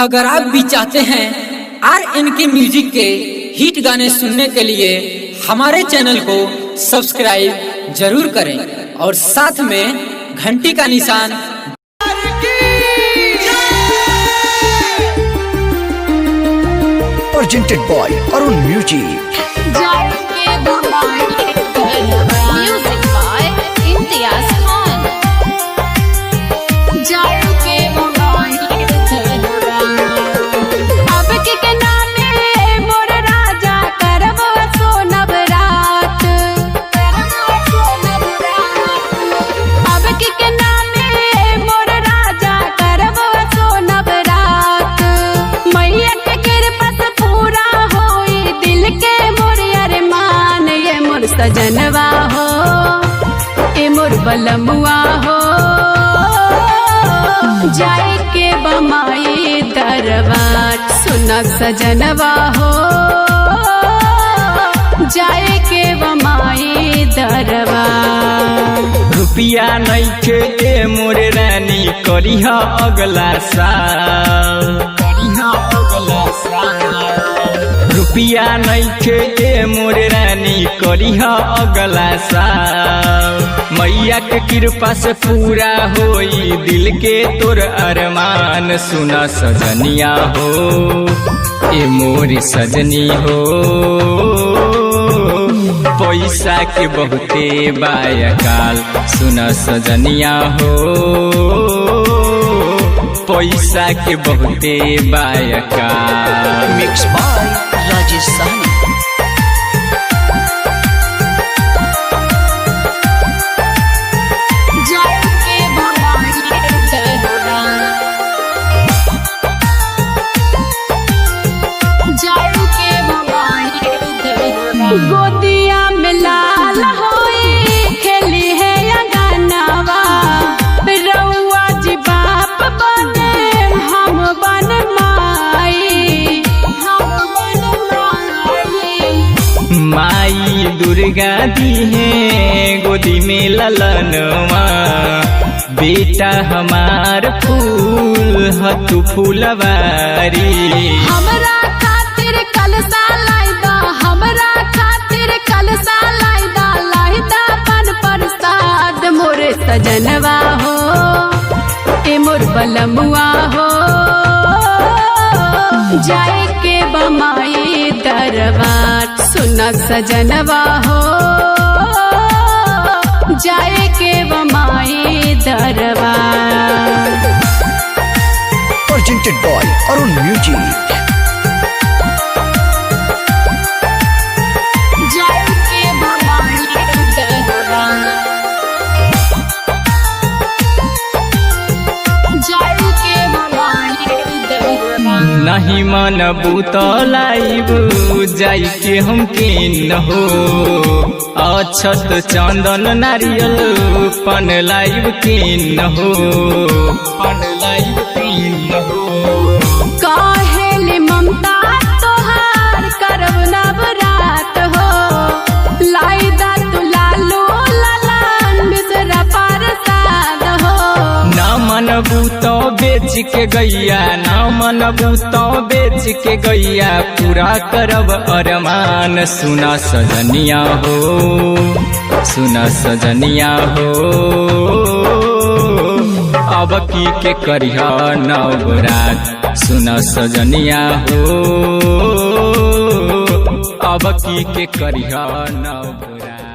अगर आप भी चाहते हैं RN के म्यूजिक के हिट गाने सुनने के लिए हमारे चैनल को सब्सक्राइब जरूर करें और साथ में घंटी का निशान presented by Arun Music. Music by Imtiaz Khan. अब के नामे मोर राजा करब सोनब रात। अब के नामे मोर राजा करब सोनब रात। मैया के कृपा से पूरा होई दिल के मोर अरमान। ये मोर सजनवा हो, ए मोर बलमुआ हो, जाए के बमाई दरबार। सुना सजनवा हो, जाए के बमाई दरबार। रुपिया नइखे ए मोरे रानी करिहा अगला साल। रुपिया नइखे ए मोरे रानी करिहा अगला साल। मैया के कृपा से पूरा होई दिल के तोर अरमान। सुना सजनिया हो, ए मोरी सजनी हो, पैसा के बहुते बायकाल। सुना सजनिया हो, पैसा के बहुते बायकाल। Mixed by Rajesh Sahni. गोदिया में लाल होई खेली है अंगनवा। रउआ जी बाप बने हम बन माई। माई दुर्गा दी है गोदी में ललनवा। बेटा हमार फूल हतु फूलवारी। हमरा खातिर कलसा लाइदा, हमरा खातिर कलसा लाइदा। लाइदा पन प्रसाद मोरे सजनवा हो, ए मोर बलमुआ हो, जाए के बमाई दरबार। सुना सजनवा हो, जाए के बमाई दरबार। Presented by Arun Music. नहीं मन बुतलाइब जाई के हम किन हो। अक्षत चंदन नारियल पन लाइब किन हो। काहेले ममता तोहार करब नवरात हो। लाइदा तू लालू ललन बिसरा प्रसाद हो। ना मनबू तो बेच के गैया, ना मनबू तो बेच के गैया। पूरा करब अरमान। सुना सजनिया हो, सुना सजनिया हो, अब की के करिहा नवरात। सुना सजनिया हो, अब की के करिहा नवरात।